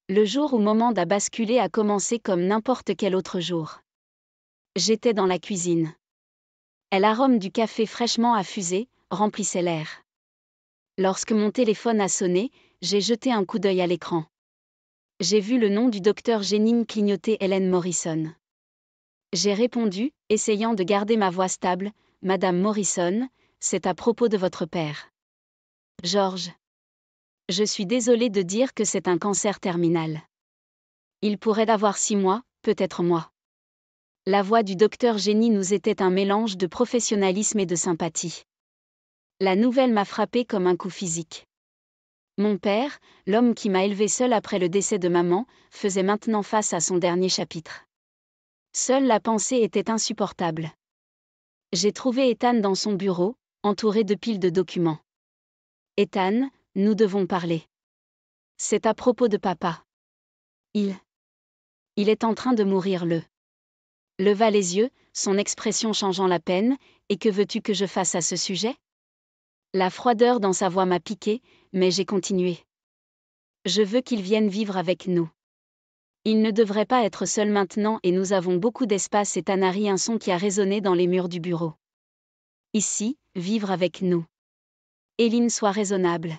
Le jour où mon monde a basculé a commencé comme n'importe quel autre jour. J'étais dans la cuisine. Et l'arôme du café fraîchement affusé remplissait l'air. Lorsque mon téléphone a sonné, j'ai jeté un coup d'œil à l'écran. J'ai vu le nom du docteur Jennings clignoter Helen Morrison. J'ai répondu, essayant de garder ma voix stable, « Madame Morrison, c'est à propos de votre père. George. Je suis désolée de dire que c'est un cancer terminal. Il pourrait avoir 6 mois, peut-être moi. » La voix du docteur Jenny nous était un mélange de professionnalisme et de sympathie. La nouvelle m'a frappée comme un coup physique. Mon père, l'homme qui m'a élevée seul après le décès de maman, faisait maintenant face à son dernier chapitre. Seule la pensée était insupportable. J'ai trouvé Ethan dans son bureau, entouré de piles de documents. « Ethan, nous devons parler. C'est à propos de papa. Il est en train de mourir leva les yeux, son expression changeant la peine, « Et que veux-tu que je fasse à ce sujet ?» La froideur dans sa voix m'a piqué, mais j'ai continué. « Je veux qu'il vienne vivre avec nous. Il ne devrait pas être seul maintenant et nous avons beaucoup d'espace. » Ethan a ri, un son qui a résonné dans les murs du bureau. « Ici, vivre avec nous. Eileen, sois raisonnable.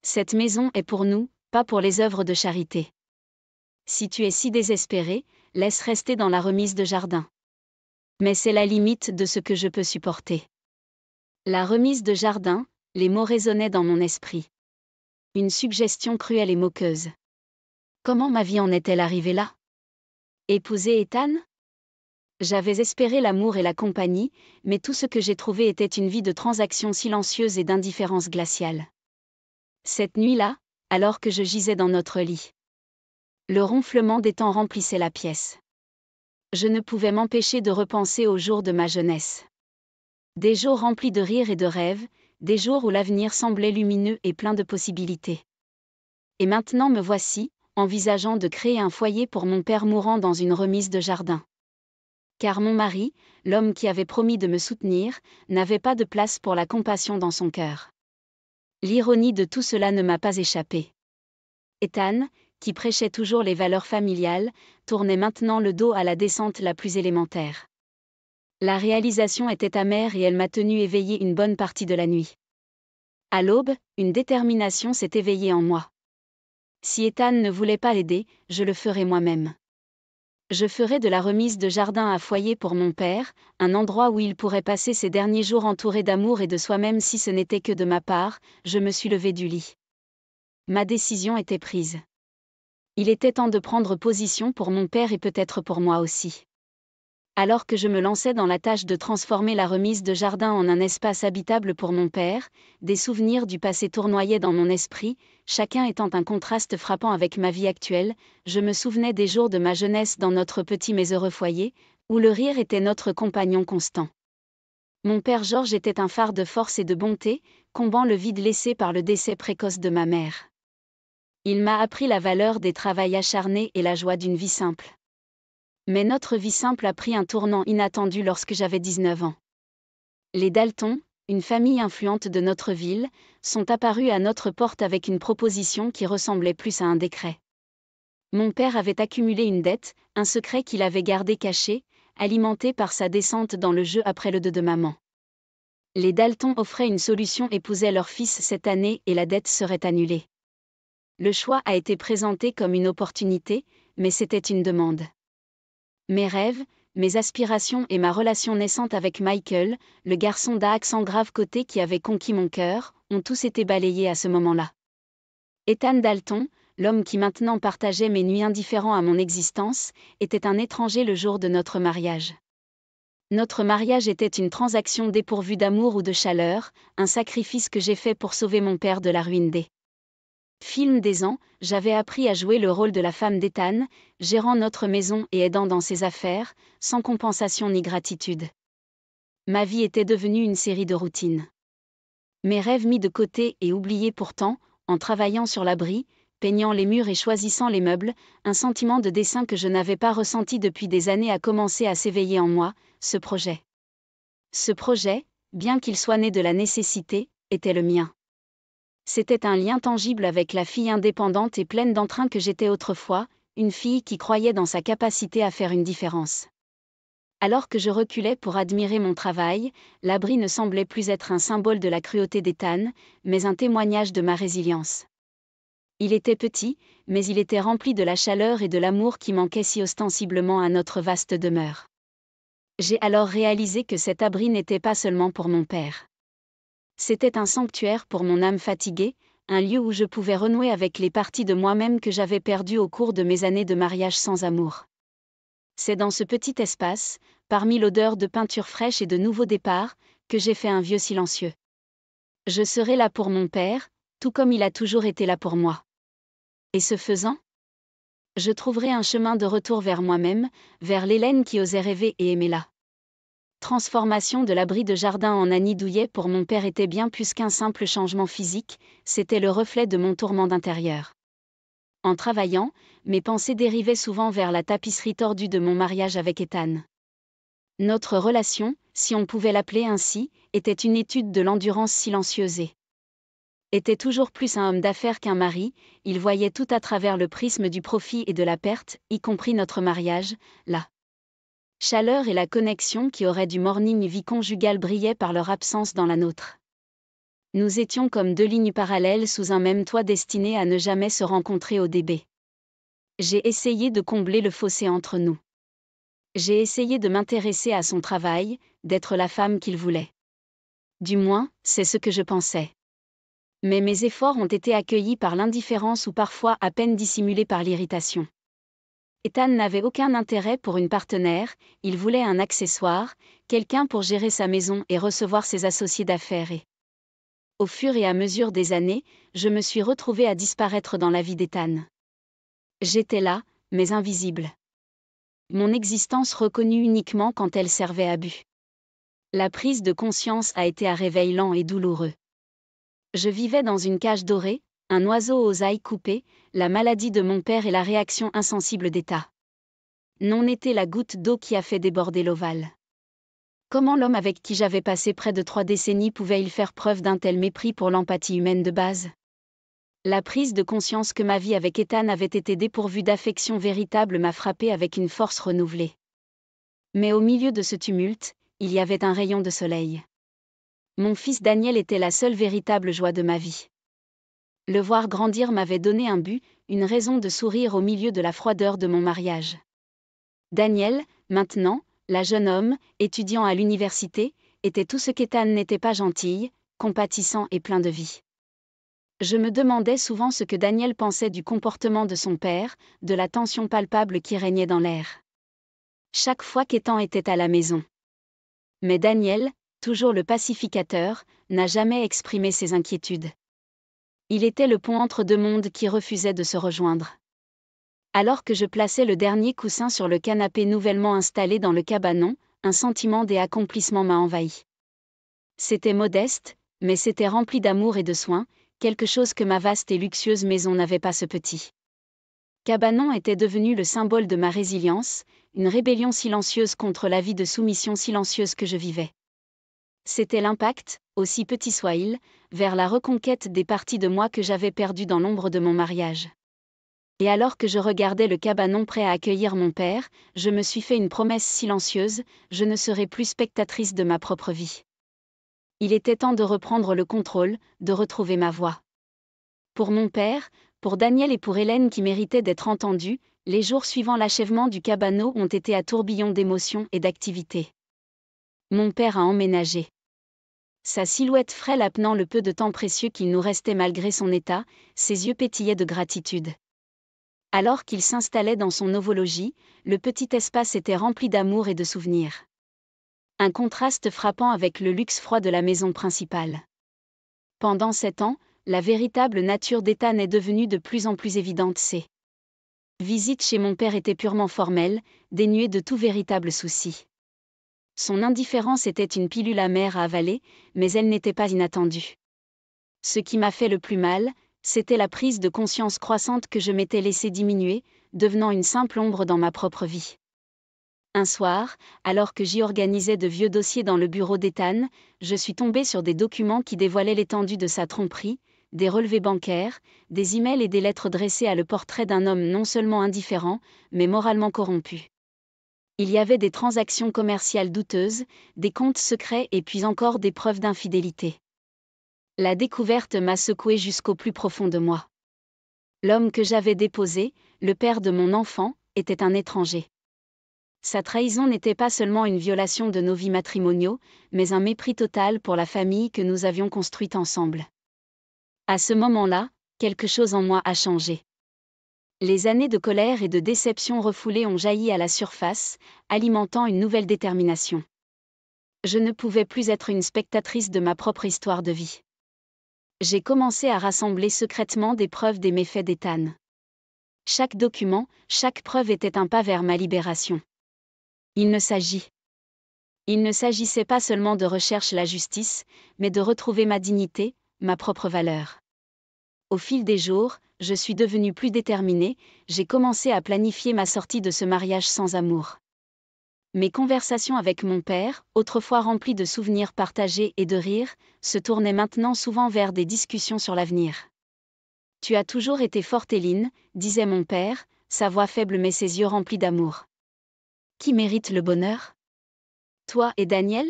Cette maison est pour nous, pas pour les œuvres de charité. Si tu es si désespéré, laisse rester dans la remise de jardin. Mais c'est la limite de ce que je peux supporter. » La remise de jardin, les mots résonnaient dans mon esprit. Une suggestion cruelle et moqueuse. Comment ma vie en est-elle arrivée là? Épouser Ethan? J'avais espéré l'amour et la compagnie, mais tout ce que j'ai trouvé était une vie de transactions silencieuses et d'indifférence glaciale. Cette nuit-là, alors que je gisais dans notre lit, le ronflement des temps remplissait la pièce. Je ne pouvais m'empêcher de repenser aux jours de ma jeunesse. Des jours remplis de rires et de rêves, des jours où l'avenir semblait lumineux et plein de possibilités. Et maintenant me voici, envisageant de créer un foyer pour mon père mourant dans une remise de jardin. Car mon mari, l'homme qui avait promis de me soutenir, n'avait pas de place pour la compassion dans son cœur. L'ironie de tout cela ne m'a pas échappé. Ethan, qui prêchait toujours les valeurs familiales, tournait maintenant le dos à la descente la plus élémentaire. La réalisation était amère et elle m'a tenu éveillée une bonne partie de la nuit. À l'aube, une détermination s'est éveillée en moi. Si Ethan ne voulait pas l'aider, je le ferais moi-même. Je ferais de la remise de jardin à foyer pour mon père, un endroit où il pourrait passer ses derniers jours entouré d'amour et de soi-même. Si ce n'était que de ma part, je me suis levée du lit. Ma décision était prise. Il était temps de prendre position pour mon père et peut-être pour moi aussi. Alors que je me lançais dans la tâche de transformer la remise de jardin en un espace habitable pour mon père, des souvenirs du passé tournoyaient dans mon esprit, chacun étant un contraste frappant avec ma vie actuelle. Je me souvenais des jours de ma jeunesse dans notre petit mais heureux foyer, où le rire était notre compagnon constant. Mon père George était un phare de force et de bonté, comblant le vide laissé par le décès précoce de ma mère. Il m'a appris la valeur des travails acharnés et la joie d'une vie simple. Mais notre vie simple a pris un tournant inattendu lorsque j'avais 19 ans. Les Dalton, une famille influente de notre ville, sont apparus à notre porte avec une proposition qui ressemblait plus à un décret. Mon père avait accumulé une dette, un secret qu'il avait gardé caché, alimenté par sa descente dans le jeu après le deuil de maman. Les Dalton offraient une solution: épouser leur fils cette année et la dette serait annulée. Le choix a été présenté comme une opportunité, mais c'était une demande. Mes rêves, mes aspirations et ma relation naissante avec Michael, le garçon d'à accent grave côté qui avait conquis mon cœur, ont tous été balayés à ce moment-là. Ethan Dalton, l'homme qui maintenant partageait mes nuits indifférent à mon existence, était un étranger le jour de notre mariage. Notre mariage était une transaction dépourvue d'amour ou de chaleur, un sacrifice que j'ai fait pour sauver mon père de la ruine des Film des ans. J'avais appris à jouer le rôle de la femme d'Ethan, gérant notre maison et aidant dans ses affaires, sans compensation ni gratitude. Ma vie était devenue une série de routines. Mes rêves mis de côté et oubliés pourtant, en travaillant sur l'abri, peignant les murs et choisissant les meubles, un sentiment de dessein que je n'avais pas ressenti depuis des années a commencé à s'éveiller en moi, ce projet. Ce projet, bien qu'il soit né de la nécessité, était le mien. C'était un lien tangible avec la fille indépendante et pleine d'entrain que j'étais autrefois, une fille qui croyait dans sa capacité à faire une différence. Alors que je reculais pour admirer mon travail, l'abri ne semblait plus être un symbole de la cruauté d'Ethan, mais un témoignage de ma résilience. Il était petit, mais il était rempli de la chaleur et de l'amour qui manquaient si ostensiblement à notre vaste demeure. J'ai alors réalisé que cet abri n'était pas seulement pour mon père. C'était un sanctuaire pour mon âme fatiguée, un lieu où je pouvais renouer avec les parties de moi-même que j'avais perdues au cours de mes années de mariage sans amour. C'est dans ce petit espace, parmi l'odeur de peinture fraîche et de nouveaux départs, que j'ai fait un vœu silencieux. Je serai là pour mon père, tout comme il a toujours été là pour moi. Et ce faisant, je trouverai un chemin de retour vers moi-même, vers l'Hélène qui osait rêver et aimer la transformation de l'abri de jardin en Annie Douillet pour mon père était bien plus qu'un simple changement physique, c'était le reflet de mon tourment d'intérieur. En travaillant, mes pensées dérivaient souvent vers la tapisserie tordue de mon mariage avec Ethan. Notre relation, si on pouvait l'appeler ainsi, était une étude de l'endurance silencieuse et était toujours plus un homme d'affaires qu'un mari, il voyait tout à travers le prisme du profit et de la perte, y compris notre mariage, la chaleur et la connexion qui auraient du morning vie conjugale brillaient par leur absence dans la nôtre. Nous étions comme deux lignes parallèles sous un même toit destinés à ne jamais se rencontrer au début. J'ai essayé de combler le fossé entre nous. J'ai essayé de m'intéresser à son travail, d'être la femme qu'il voulait. Du moins, c'est ce que je pensais. Mais mes efforts ont été accueillis par l'indifférence ou parfois à peine dissimulés par l'irritation. Ethan n'avait aucun intérêt pour une partenaire, il voulait un accessoire, quelqu'un pour gérer sa maison et recevoir ses associés d'affaires et au fur et à mesure des années, je me suis retrouvée à disparaître dans la vie d'Ethan. J'étais là, mais invisible. Mon existence reconnue uniquement quand elle servait à but. La prise de conscience a été un réveil lent et douloureux. Je vivais dans une cage dorée, un oiseau aux ailes coupées, la maladie de mon père et la réaction insensible d'État. Non était la goutte d'eau qui a fait déborder l'ovale. Comment l'homme avec qui j'avais passé près de 3 décennies pouvait-il faire preuve d'un tel mépris pour l'empathie humaine de base ? La prise de conscience que ma vie avec Ethan avait été dépourvue d'affection véritable m'a frappée avec une force renouvelée. Mais au milieu de ce tumulte, il y avait un rayon de soleil. Mon fils Daniel était la seule véritable joie de ma vie. Le voir grandir m'avait donné un but, une raison de sourire au milieu de la froideur de mon mariage. Daniel, maintenant, la jeune homme, étudiant à l'université, était tout ce qu'Ethan n'était pas gentil, compatissant et plein de vie. Je me demandais souvent ce que Daniel pensait du comportement de son père, de la tension palpable qui régnait dans l'air. Chaque fois qu'Ethan était à la maison. Mais Daniel, toujours le pacificateur, n'a jamais exprimé ses inquiétudes. Il était le pont entre deux mondes qui refusaient de se rejoindre. Alors que je plaçais le dernier coussin sur le canapé nouvellement installé dans le cabanon, un sentiment d'accomplissement m'a envahi. C'était modeste, mais c'était rempli d'amour et de soins, quelque chose que ma vaste et luxueuse maison n'avait pas ce petit. Cabanon était devenu le symbole de ma résilience, une rébellion silencieuse contre la vie de soumission silencieuse que je vivais. C'était l'impact, aussi petit soit-il, vers la reconquête des parties de moi que j'avais perdues dans l'ombre de mon mariage. Et alors que je regardais le cabanon prêt à accueillir mon père, je me suis fait une promesse silencieuse, je ne serai plus spectatrice de ma propre vie. Il était temps de reprendre le contrôle, de retrouver ma voix. Pour mon père, pour Daniel et pour Hélène qui méritaient d'être entendus, les jours suivant l'achèvement du cabanon ont été un tourbillon d'émotions et d'activités. Mon père a emménagé. Sa silhouette frêle appenant le peu de temps précieux qu'il nous restait malgré son état, ses yeux pétillaient de gratitude. Alors qu'il s'installait dans son nouveau logis, le petit espace était rempli d'amour et de souvenirs. Un contraste frappant avec le luxe froid de la maison principale. Pendant 7 ans, la véritable nature d'Ethan est devenue de plus en plus évidente. Ses visites chez mon père étaient purement formelles, dénuées de tout véritable souci. Son indifférence était une pilule amère à avaler, mais elle n'était pas inattendue. Ce qui m'a fait le plus mal, c'était la prise de conscience croissante que je m'étais laissée diminuer, devenant une simple ombre dans ma propre vie. Un soir, alors que j'y organisais de vieux dossiers dans le bureau d'Ethan, je suis tombée sur des documents qui dévoilaient l'étendue de sa tromperie, des relevés bancaires, des emails et des lettres dressées à le portrait d'un homme non seulement indifférent, mais moralement corrompu. Il y avait des transactions commerciales douteuses, des comptes secrets et puis encore des preuves d'infidélité. La découverte m'a secoué jusqu'au plus profond de moi. L'homme que j'avais déposé, le père de mon enfant, était un étranger. Sa trahison n'était pas seulement une violation de nos vies matrimoniaux, mais un mépris total pour la famille que nous avions construite ensemble. À ce moment-là, quelque chose en moi a changé. Les années de colère et de déception refoulées ont jailli à la surface, alimentant une nouvelle détermination. Je ne pouvais plus être une spectatrice de ma propre histoire de vie. J'ai commencé à rassembler secrètement des preuves des méfaits d'Ethan. Chaque document, chaque preuve était un pas vers ma libération. Il ne s'agissait pas seulement de rechercher la justice, mais de retrouver ma dignité, ma propre valeur. Au fil des jours, je suis devenue plus déterminée, j'ai commencé à planifier ma sortie de ce mariage sans amour. Mes conversations avec mon père, autrefois remplies de souvenirs partagés et de rires, se tournaient maintenant souvent vers des discussions sur l'avenir. « Tu as toujours été forte, Éline », disait mon père, sa voix faible mais ses yeux remplis d'amour. « Qui mérite le bonheur ? Toi et Daniel ?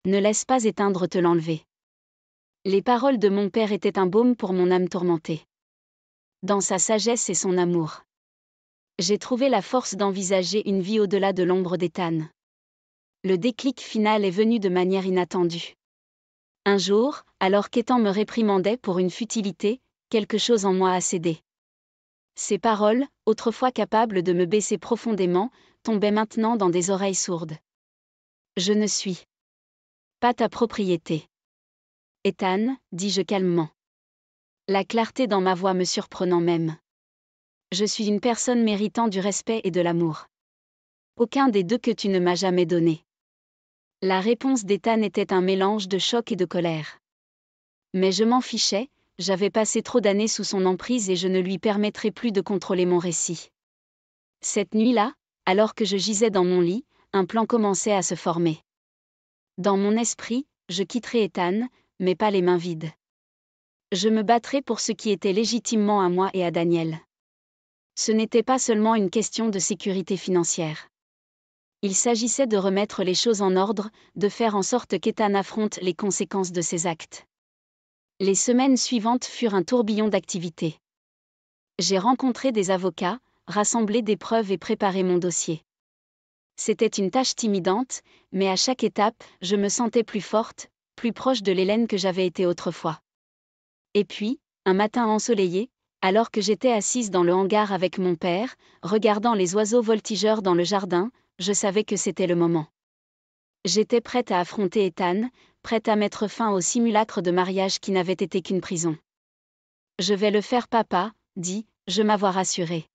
Ne laisse pas éteindre te l'enlever. » Les paroles de mon père étaient un baume pour mon âme tourmentée. Dans sa sagesse et son amour, j'ai trouvé la force d'envisager une vie au-delà de l'ombre d'Ethan. Le déclic final est venu de manière inattendue. Un jour, alors qu'Ethan me réprimandait pour une futilité, quelque chose en moi a cédé. Ces paroles, autrefois capables de me baisser profondément, tombaient maintenant dans des oreilles sourdes. Je ne suis pas ta propriété. Ethan, dis-je calmement. La clarté dans ma voix me surprenant même. Je suis une personne méritant du respect et de l'amour. Aucun des deux que tu ne m'as jamais donné. La réponse d'Ethan était un mélange de choc et de colère. Mais je m'en fichais, j'avais passé trop d'années sous son emprise et je ne lui permettrais plus de contrôler mon récit. Cette nuit-là, alors que je gisais dans mon lit, un plan commençait à se former. Dans mon esprit, je quitterais Ethan, mais pas les mains vides. Je me battrais pour ce qui était légitimement à moi et à Daniel. Ce n'était pas seulement une question de sécurité financière. Il s'agissait de remettre les choses en ordre, de faire en sorte qu'Ethan affronte les conséquences de ses actes. Les semaines suivantes furent un tourbillon d'activités. J'ai rencontré des avocats, rassemblé des preuves et préparé mon dossier. C'était une tâche timidante, mais à chaque étape, je me sentais plus forte, plus proche de l'Hélène que j'avais été autrefois. Et puis, un matin ensoleillé, alors que j'étais assise dans le hangar avec mon père, regardant les oiseaux voltigeurs dans le jardin, je savais que c'était le moment. J'étais prête à affronter Ethan, prête à mettre fin au simulacre de mariage qui n'avait été qu'une prison. Je vais le faire, papa, dis-je m'avoir rassurée.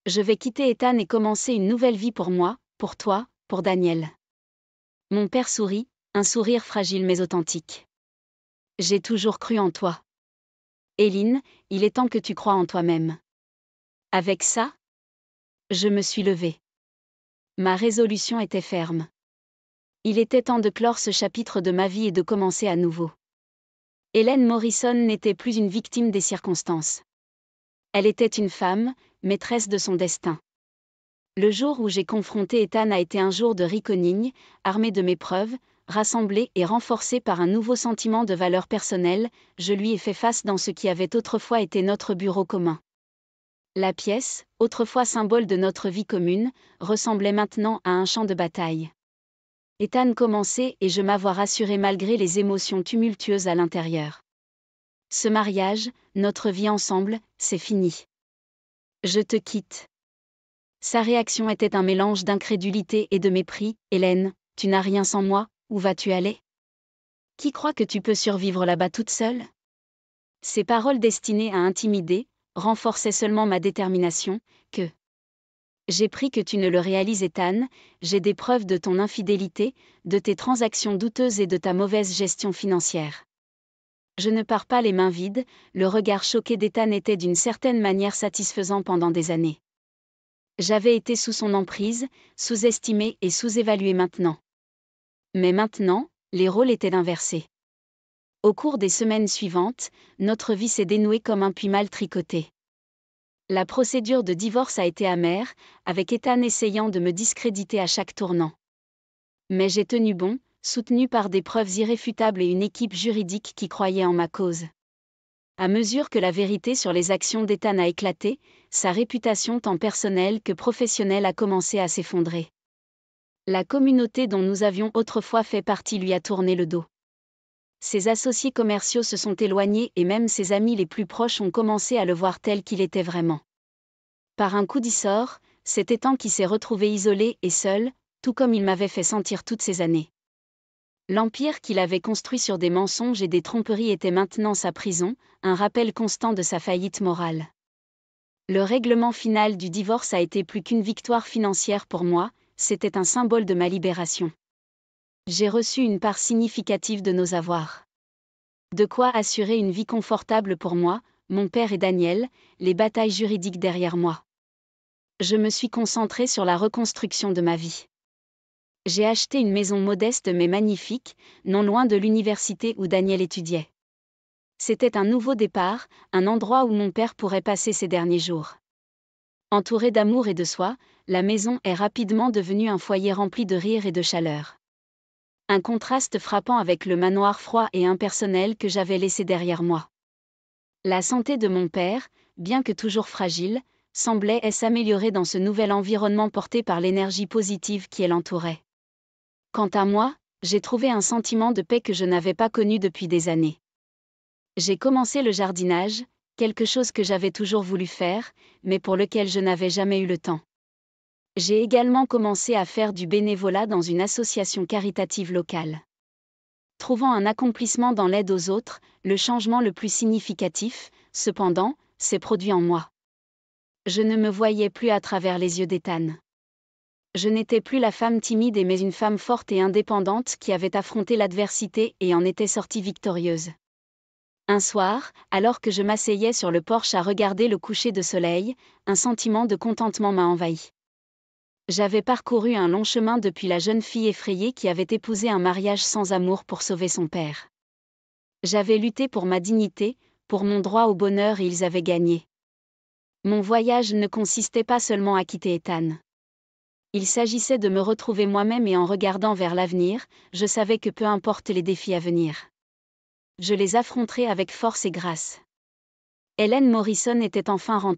Je vais quitter Ethan et commencer une nouvelle vie pour moi, pour toi, pour Daniel. Mon père sourit, un sourire fragile mais authentique. J'ai toujours cru en toi. Éline, il est temps que tu crois en toi-même. Avec ça, je me suis levée. Ma résolution était ferme. Il était temps de clore ce chapitre de ma vie et de commencer à nouveau. Hélène Morrison n'était plus une victime des circonstances. Elle était une femme, maîtresse de son destin. Le jour où j'ai confronté Ethan a été un jour de reckoning, armé de mes preuves, rassemblé et renforcé par un nouveau sentiment de valeur personnelle, je lui ai fait face dans ce qui avait autrefois été notre bureau commun. La pièce, autrefois symbole de notre vie commune, ressemblait maintenant à un champ de bataille. Ethan commençait et je m'avoir rassuré malgré les émotions tumultueuses à l'intérieur. Ce mariage, notre vie ensemble, c'est fini. Je te quitte. Sa réaction était un mélange d'incrédulité et de mépris. Hélène, tu n'as rien sans moi, où vas-tu aller ? Qui croit que tu peux survivre là-bas toute seule ? Ces paroles destinées à intimider, renforçaient seulement ma détermination, que j'ai pris que tu ne le réalises Ethan, j'ai des preuves de ton infidélité, de tes transactions douteuses et de ta mauvaise gestion financière. Je ne pars pas les mains vides, le regard choqué d'Ethan était d'une certaine manière satisfaisant pendant des années. J'avais été sous son emprise, sous-estimée et sous-évaluée maintenant. Mais maintenant, les rôles étaient inversés. Au cours des semaines suivantes, notre vie s'est dénouée comme un puits mal tricoté. La procédure de divorce a été amère, avec Ethan essayant de me discréditer à chaque tournant. Mais j'ai tenu bon, soutenu par des preuves irréfutables et une équipe juridique qui croyait en ma cause. À mesure que la vérité sur les actions d'Ethan a éclaté, sa réputation tant personnelle que professionnelle a commencé à s'effondrer. La communauté dont nous avions autrefois fait partie lui a tourné le dos. Ses associés commerciaux se sont éloignés et même ses amis les plus proches ont commencé à le voir tel qu'il était vraiment. Par un coup d'issort, c'est Ethan qui s'est retrouvé isolé et seul, tout comme il m'avait fait sentir toutes ces années. L'empire qu'il avait construit sur des mensonges et des tromperies était maintenant sa prison, un rappel constant de sa faillite morale. Le règlement final du divorce a été plus qu'une victoire financière pour moi, c'était un symbole de ma libération. J'ai reçu une part significative de nos avoirs. De quoi assurer une vie confortable pour moi, mon père et Daniel, les batailles juridiques derrière moi. Je me suis concentrée sur la reconstruction de ma vie. J'ai acheté une maison modeste mais magnifique, non loin de l'université où Daniel étudiait. C'était un nouveau départ, un endroit où mon père pourrait passer ses derniers jours. Entourée d'amour et de soi, la maison est rapidement devenue un foyer rempli de rire et de chaleur. Un contraste frappant avec le manoir froid et impersonnel que j'avais laissé derrière moi. La santé de mon père, bien que toujours fragile, semblait s'améliorer dans ce nouvel environnement porté par l'énergie positive qui l'entourait. Quant à moi, j'ai trouvé un sentiment de paix que je n'avais pas connu depuis des années. J'ai commencé le jardinage, quelque chose que j'avais toujours voulu faire, mais pour lequel je n'avais jamais eu le temps. J'ai également commencé à faire du bénévolat dans une association caritative locale. Trouvant un accomplissement dans l'aide aux autres, le changement le plus significatif, cependant, s'est produit en moi. Je ne me voyais plus à travers les yeux d'Ethan. Je n'étais plus la femme timide mais une femme forte et indépendante qui avait affronté l'adversité et en était sortie victorieuse. Un soir, alors que je m'asseyais sur le porche à regarder le coucher de soleil, un sentiment de contentement m'a envahi. J'avais parcouru un long chemin depuis la jeune fille effrayée qui avait épousé un mariage sans amour pour sauver son père. J'avais lutté pour ma dignité, pour mon droit au bonheur et ils avaient gagné. Mon voyage ne consistait pas seulement à quitter Ethan. Il s'agissait de me retrouver moi-même et en regardant vers l'avenir, je savais que peu importe les défis à venir, je les affronterais avec force et grâce. Helen Morrison était enfin rentrée.